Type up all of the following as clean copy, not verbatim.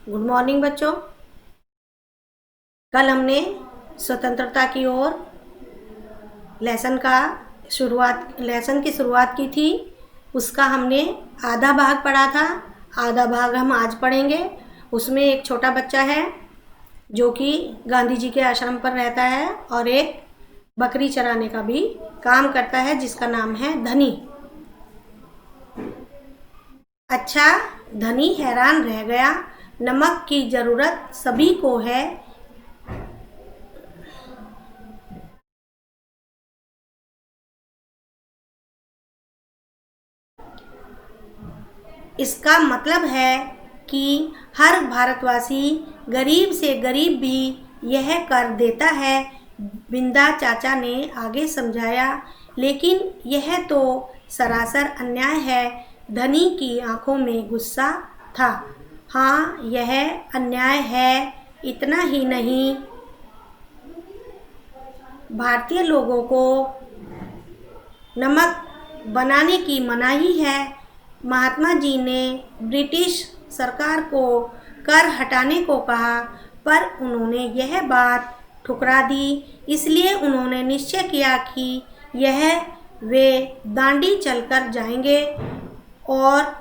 Good morning बच्चों। कल हमने स्वतंत्रता की ओर लेसन की शुरुआत की थी। उसका हमने आधा भाग पढ़ा था। आधा भाग हम आज पढ़ेंगे। उसमें एक छोटा बच्चा है जो कि गांधी जी के आश्रम पर रहता है और एक बकरी चराने का भी काम करता है जिसका नाम है धनी। अच्छा, धनी हैरान रह गया। नमक की जरूरत सभी को है। इसका मतलब है कि हर भारतवासी गरीब से गरीब भी यह कर देता है। बिंदा चाचा ने आगे समझाया, लेकिन यह तो सरासर अन्याय है। धनी की आंखों में गुस्सा था। हाँ, यह अन्याय है। इतना ही नहीं, भारतीय लोगों को नमक बनाने की मनाही है। महात्मा जी ने ब्रिटिश सरकार को कर हटाने को कहा, पर उन्होंने यह बात ठुकरा दी। इसलिए उन्होंने निश्चय किया कि वे दांडी चलकर जाएंगे और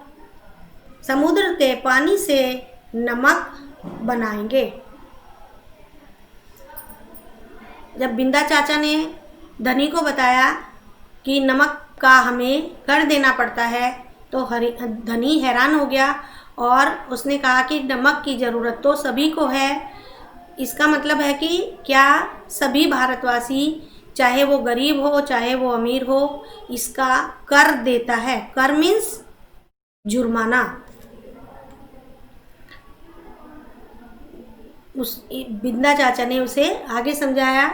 समुद्र के पानी से नमक बनाएंगे। जब बिंदा चाचा ने धनी को बताया कि नमक का हमें कर देना पड़ता है, तो धनी हैरान हो गया और उसने कहा कि नमक की ज़रूरत तो सभी को है। इसका मतलब है कि क्या सभी भारतवासी, चाहे वो गरीब हो चाहे वो अमीर हो, इसका कर देता है। कर मीन्स जुर्माना। उस बिंदा चाचा ने उसे आगे समझाया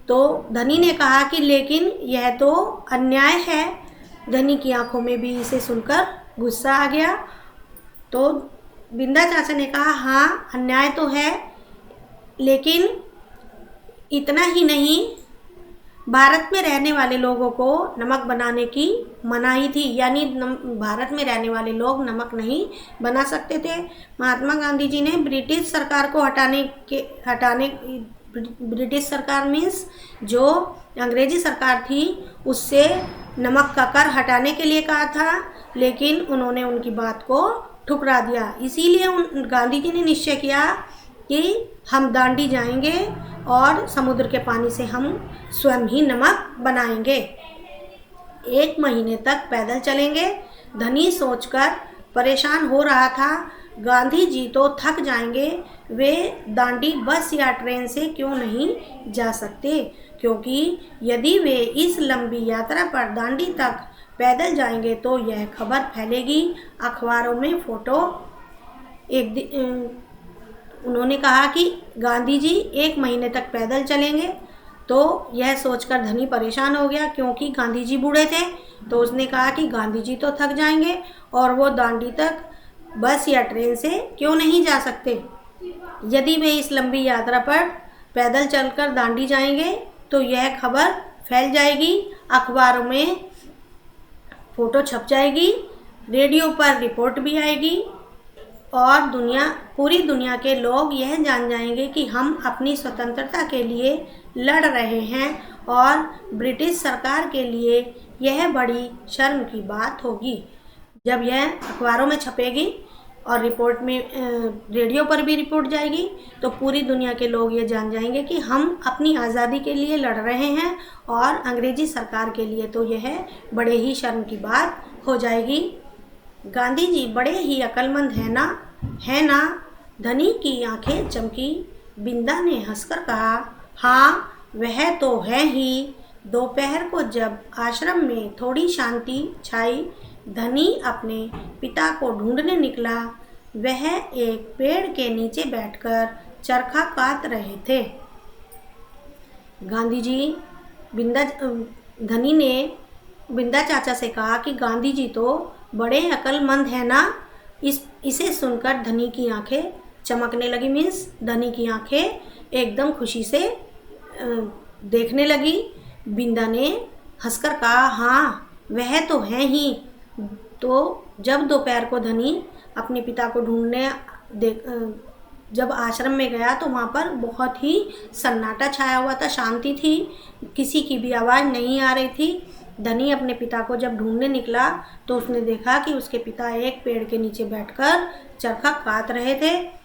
तो धनी ने कहा कि लेकिन यह तो अन्याय है। धनी की आंखों में भी इसे सुनकर गुस्सा आ गया। तो बिंदा चाचा ने कहा, हाँ अन्याय तो है, लेकिन इतना ही नहीं, भारत में रहने वाले लोगों को नमक बनाने की मनाही थी। यानी भारत में रहने वाले लोग नमक नहीं बना सकते थे। महात्मा गांधी जी ने ब्रिटिश सरकार को ब्रिटिश सरकार मीन्स जो अंग्रेजी सरकार थी, उससे नमक का कर हटाने के लिए कहा था, लेकिन उन्होंने उनकी बात को ठुकरा दिया। इसीलिए गांधी जी ने निश्चय किया कि हम दांडी जाएंगे और समुद्र के पानी से हम स्वयं ही नमक बनाएंगे। 1 महीने तक पैदल चलेंगे। धनी सोचकर परेशान हो रहा था, गांधी जी तो थक जाएंगे। वे दांडी बस या ट्रेन से क्यों नहीं जा सकते, क्योंकि यदि वे इस लंबी यात्रा पर दांडी तक पैदल जाएंगे तो यह खबर फैलेगी, अखबारों में फोटो। उन्होंने कहा कि गांधी जी 1 महीने तक पैदल चलेंगे। तो यह सोचकर धनी परेशान हो गया, क्योंकि गांधी जी बूढ़े थे। तो उसने कहा कि गांधी जी तो थक जाएंगे और वो दांडी तक बस या ट्रेन से क्यों नहीं जा सकते। यदि वे इस लंबी यात्रा पर पैदल चलकर दांडी जाएंगे तो यह खबर फैल जाएगी, अखबारों में फोटो छप जाएगी, रेडियो पर रिपोर्ट भी आएगी और पूरी दुनिया के लोग यह जान जाएंगे कि हम अपनी स्वतंत्रता के लिए लड़ रहे हैं और ब्रिटिश सरकार के लिए यह बड़ी शर्म की बात होगी। जब यह अखबारों में छपेगी और रिपोर्ट में रेडियो पर भी रिपोर्ट जाएगी, तो पूरी दुनिया के लोग ये जान जाएंगे कि हम अपनी आज़ादी के लिए लड़ रहे हैं और अंग्रेजी सरकार के लिए तो यह बड़े ही शर्म की बात हो जाएगी। गांधी जी बड़े ही अक्लमंद है ना? धनी की आंखें चमकी। बिंदा ने हंसकर कहा, हाँ वह तो है ही। दोपहर को जब आश्रम में थोड़ी शांति छाई, धनी अपने पिता को ढूंढने निकला। वह एक पेड़ के नीचे बैठकर चरखा काट रहे थे। धनी ने बिंदा चाचा से कहा कि गांधी जी तो बड़े अक्लमंद है ना? इसे सुनकर धनी की आंखें चमकने लगी। मीन्स धनी की आंखें एकदम खुशी से देखने लगी। बिंदा ने हंसकर कहा, हाँ वह तो है ही। तो जब दोपहर को धनी अपने पिता को ढूंढने जब आश्रम में गया तो वहाँ पर बहुत ही सन्नाटा छाया हुआ था, शांति थी, किसी की भी आवाज़ नहीं आ रही थी। धनी अपने पिता को जब ढूंढने निकला तो उसने देखा कि उसके पिता एक पेड़ के नीचे बैठकर चरखा काट रहे थे।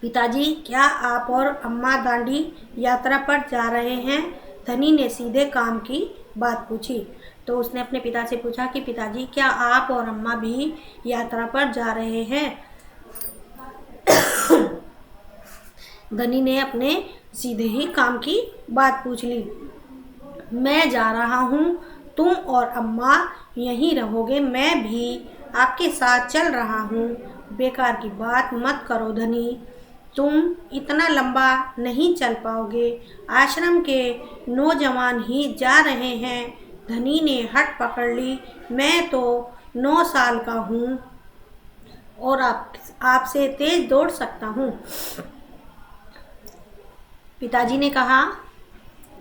पिताजी, क्या आप और अम्मा दांडी यात्रा पर जा रहे हैं? धनी ने सीधे काम की बात पूछी। तो उसने अपने पिता से पूछा कि पिताजी, क्या आप और अम्मा भी यात्रा पर जा रहे हैं? धनी ने अपने सीधे ही काम की बात पूछ ली। मैं जा रहा हूँ, तुम और अम्मा यहीं रहोगे, मैं भी आपके साथ चल रहा हूँ। बेकार की बात मत करो धनी, तुम इतना लंबा नहीं चल पाओगे, आश्रम के नौजवान ही जा रहे हैं। धनी ने हट पकड़ ली। मैं तो 9 साल का हूँ और आपसे तेज दौड़ सकता हूँ। पिताजी ने कहा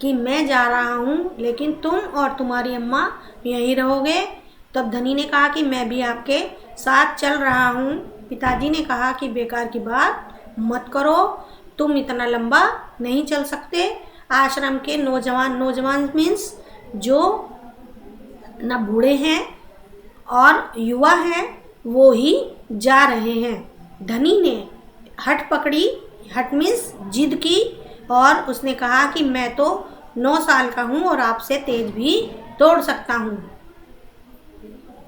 कि मैं जा रहा हूँ, लेकिन तुम और तुम्हारी अम्मा यहीं रहोगे। तब धनी ने कहा कि मैं भी आपके साथ चल रहा हूँ। पिताजी ने कहा कि बेकार की बात मत करो, तुम इतना लंबा नहीं चल सकते। आश्रम के नौजवान मीन्स जो ना बूढ़े हैं और युवा हैं, वो ही जा रहे हैं। धनी ने हट पकड़ी, हट मीन्स जिद की, और उसने कहा कि मैं तो 9 साल का हूँ और आपसे तेज भी दौड़ सकता हूँ।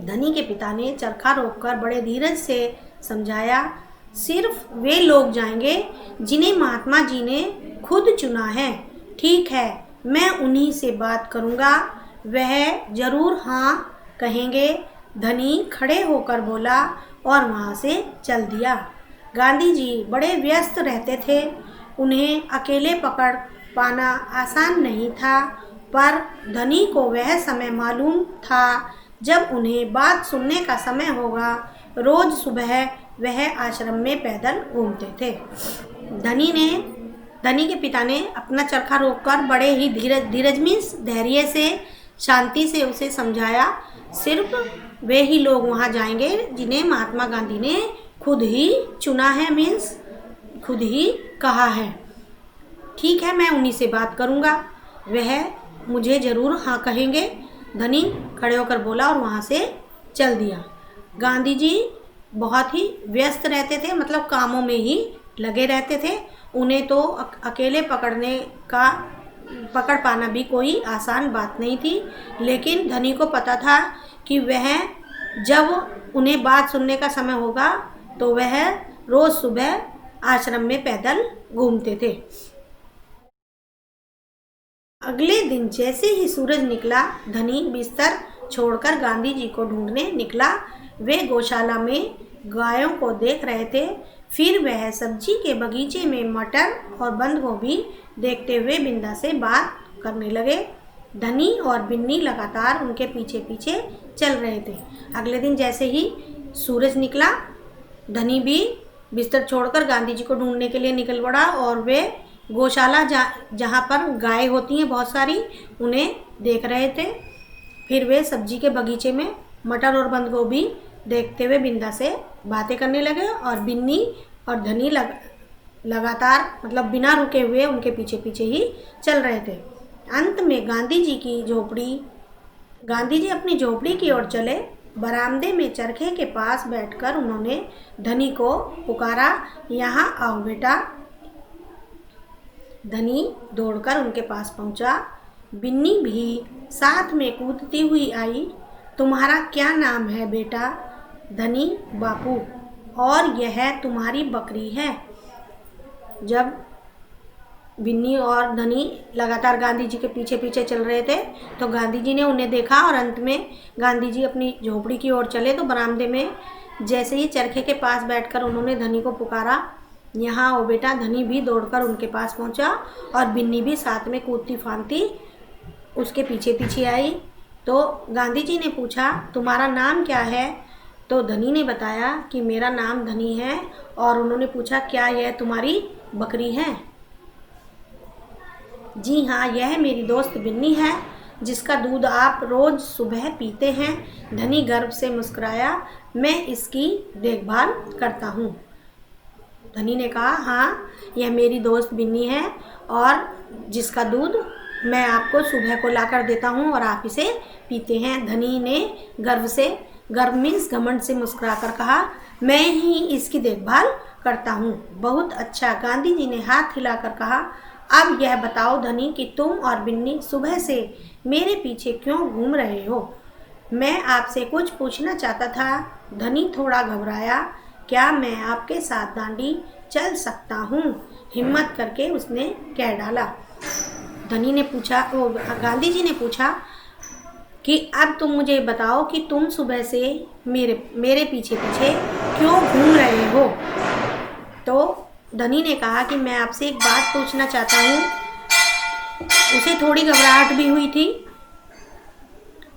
धनी के पिता ने चरखा रोककर बड़े धीरज से समझाया, सिर्फ वे लोग जाएंगे जिन्हें महात्मा जी ने खुद चुना है। ठीक है, मैं उन्हीं से बात करूँगा, वह जरूर हाँ कहेंगे। धनी खड़े होकर बोला और वहाँ से चल दिया। गांधी जी बड़े व्यस्त रहते थे, उन्हें अकेले पकड़ पाना आसान नहीं था, पर धनी को वह समय मालूम था जब उन्हें बात सुनने का समय होगा। रोज सुबह वह आश्रम में पैदल घूमते थे। धनी के पिता ने अपना चरखा रोककर बड़े ही धीरज मीन्स धैर्य से, शांति से उसे समझाया, सिर्फ वे ही लोग वहाँ जाएंगे जिन्हें महात्मा गांधी ने खुद ही चुना है, मीन्स खुद ही कहा है। ठीक है, मैं उन्हीं से बात करूँगा, वह मुझे ज़रूर हाँ कहेंगे। धनी खड़े होकर बोला और वहाँ से चल दिया। गांधी जी बहुत ही व्यस्त रहते थे, मतलब कामों में ही लगे रहते थे। उन्हें तो अकेले पकड़ पाना भी कोई आसान बात नहीं थी, लेकिन धनी को पता था कि वह जब उन्हें बात सुनने का समय होगा तो वह रोज़ सुबह आश्रम में पैदल घूमते थे। अगले दिन जैसे ही सूरज निकला, धनी बिस्तर छोड़कर गांधी जी को ढूंढने निकला। वे गौशाला में गायों को देख रहे थे। फिर वह सब्जी के बगीचे में मटर और बंद गोभी देखते हुए बिंदा से बात करने लगे। धनी और बिन्नी लगातार उनके पीछे पीछे चल रहे थे। अगले दिन जैसे ही सूरज निकला, धनी भी बिस्तर छोड़कर गांधी जी को ढूंढने के लिए निकल पड़ा और वे गौशाला जहाँ पर गाय होती हैं बहुत सारी, उन्हें देख रहे थे। फिर वे सब्जी के बगीचे में मटर और बंद गोभी देखते हुए बिंदा से बातें करने लगे और बिन्नी और धनी लगातार मतलब बिना रुके हुए उनके पीछे पीछे ही चल रहे थे। अंत में गांधी जी अपनी झोपड़ी की ओर चले। बरामदे में चरखे के पास बैठकर उन्होंने धनी को पुकारा, यहाँ आओ बेटा। धनी दौड़कर उनके पास पहुंचा। बिन्नी भी साथ में कूदती हुई आई। तुम्हारा क्या नाम है बेटा? धनी, बापू। और यह तुम्हारी बकरी है। जब बिन्नी और धनी लगातार गांधी जी के पीछे पीछे चल रहे थे तो गांधी जी ने उन्हें देखा और अंत में गांधी जी अपनी झोपड़ी की ओर चले तो बरामदे में जैसे ही चरखे के पास बैठकर उन्होंने धनी को पुकारा, यहाँ आओ बेटा। धनी भी दौड़कर उनके पास पहुँचा और बिन्नी भी साथ में कूदती फांदती उसके पीछे पीछे आई। तो गांधी जी ने पूछा, तुम्हारा नाम क्या है? तो धनी ने बताया कि मेरा नाम धनी है। और उन्होंने पूछा, क्या यह तुम्हारी बकरी है? जी हाँ, यह मेरी दोस्त बिन्नी है जिसका दूध आप रोज़ सुबह पीते हैं। धनी गर्व से मुस्कुराया, मैं इसकी देखभाल करता हूँ। धनी ने कहा, हाँ, यह मेरी दोस्त बिन्नी है और जिसका दूध मैं आपको सुबह को लाकर देता हूँ और आप इसे पीते हैं। धनी ने गर्व मीन्स घमंड से मुस्कुराकर कहा, मैं ही इसकी देखभाल करता हूँ। बहुत अच्छा। गांधी जी ने हाथ हिलाकर कहा, अब यह बताओ धनी कि तुम और बिन्नी सुबह से मेरे पीछे क्यों घूम रहे हो? मैं आपसे कुछ पूछना चाहता था। धनी थोड़ा घबराया। क्या मैं आपके साथ दांडी चल सकता हूँ? हिम्मत करके उसने कह डाला। गांधी जी ने पूछा कि अब तुम मुझे बताओ कि तुम सुबह से मेरे पीछे पीछे क्यों घूम रहे हो? तो धनी ने कहा कि मैं आपसे एक बात पूछना चाहता हूँ। उसे थोड़ी घबराहट भी हुई थी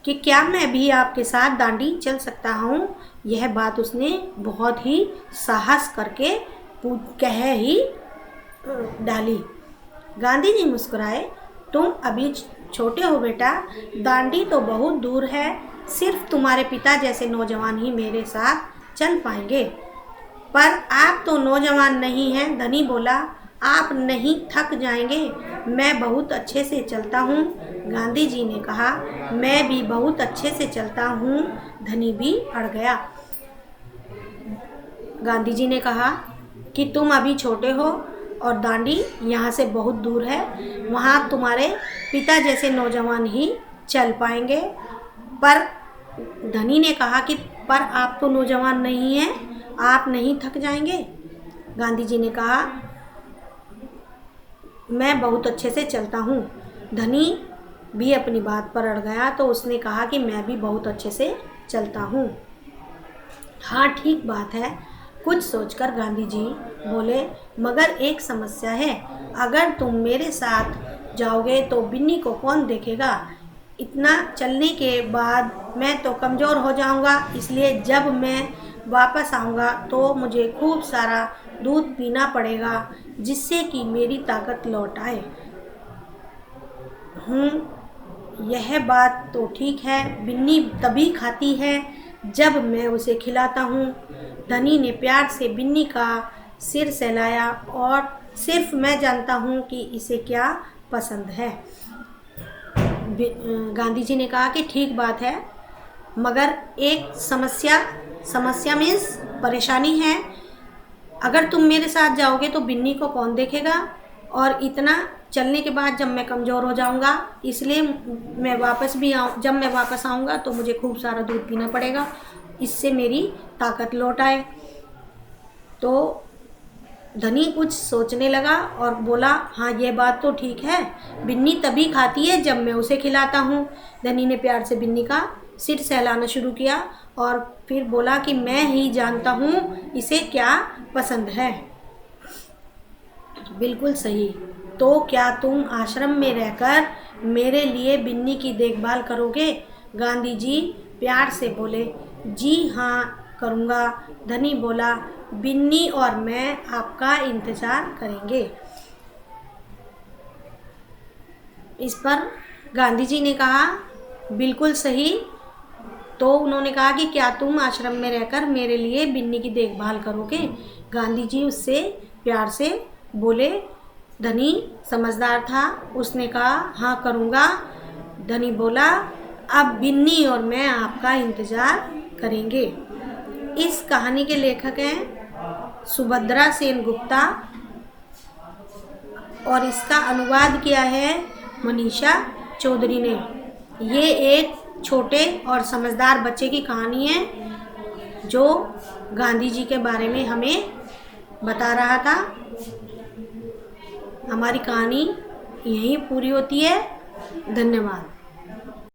कि क्या मैं भी आपके साथ दांडी चल सकता हूँ। यह बात उसने बहुत ही साहस करके कह ही डाली। गांधी जी मुस्कुराए। तुम अभी छोटे हो बेटा, दांडी तो बहुत दूर है, सिर्फ तुम्हारे पिता जैसे नौजवान ही मेरे साथ चल पाएंगे। पर आप तो नौजवान नहीं हैं, धनी बोला, आप नहीं थक जाएंगे? मैं बहुत अच्छे से चलता हूँ। गांधी जी ने कहा, मैं भी बहुत अच्छे से चलता हूँ। धनी भी अड़ गया। गांधी जी ने कहा कि तुम अभी छोटे हो और दांडी यहाँ से बहुत दूर है, वहाँ तुम्हारे पिता जैसे नौजवान ही चल पाएंगे। पर धनी ने कहा कि पर आप तो नौजवान नहीं हैं, आप नहीं थक जाएंगे? गांधी जी ने कहा, मैं बहुत अच्छे से चलता हूँ। धनी भी अपनी बात पर अड़ गया तो उसने कहा कि मैं भी बहुत अच्छे से चलता हूँ। हाँ, ठीक बात है। कुछ सोचकर गांधी जी बोले, मगर एक समस्या है। अगर तुम मेरे साथ जाओगे तो बिन्नी को कौन देखेगा? इतना चलने के बाद मैं तो कमज़ोर हो जाऊंगा, इसलिए जब मैं वापस आऊंगा तो मुझे खूब सारा दूध पीना पड़ेगा जिससे कि मेरी ताकत लौट आए। यह बात तो ठीक है, बिन्नी तभी खाती है जब मैं उसे खिलाता हूँ। धनी ने प्यार से बिन्नी का सिर सहलाया और सिर्फ मैं जानता हूँ कि इसे क्या पसंद है। गांधी जी ने कहा कि ठीक बात है, मगर एक समस्या मीन्स परेशानी है। अगर तुम मेरे साथ जाओगे तो बिन्नी को कौन देखेगा? और इतना चलने के बाद जब मैं कमज़ोर हो जाऊंगा, इसलिए जब मैं वापस आऊँगा तो मुझे खूब सारा दूध पीना पड़ेगा, इससे मेरी ताकत लौट आए। तो धनी कुछ सोचने लगा और बोला, हाँ, ये बात तो ठीक है, बिन्नी तभी खाती है जब मैं उसे खिलाता हूँ। धनी ने प्यार से बिन्नी का सिर सहलाना शुरू किया और फिर बोला कि मैं ही जानता हूँ इसे क्या पसंद है। बिल्कुल सही। तो क्या तुम आश्रम में रहकर मेरे लिए बिन्नी की देखभाल करोगे? गांधी जी प्यार से बोले। जी हाँ, करूँगा। धनी बोला, बिन्नी और मैं आपका इंतज़ार करेंगे। इस पर गांधी जी ने कहा, बिल्कुल सही। तो उन्होंने कहा कि क्या तुम आश्रम में रहकर मेरे लिए बिन्नी की देखभाल करोगे? गांधी जी उससे प्यार से बोले। धनी समझदार था, उसने कहा, हाँ, करूँगा। धनी बोला, अब बिन्नी और मैं आपका इंतज़ार करेंगे। इस कहानी के लेखक हैं सुभद्रा सेन गुप्ता और इसका अनुवाद किया है मनीषा चौधरी ने। ये एक छोटे और समझदार बच्चे की कहानी है जो गांधी जी के बारे में हमें बता रहा था। हमारी कहानी यहीं पूरी होती है। धन्यवाद।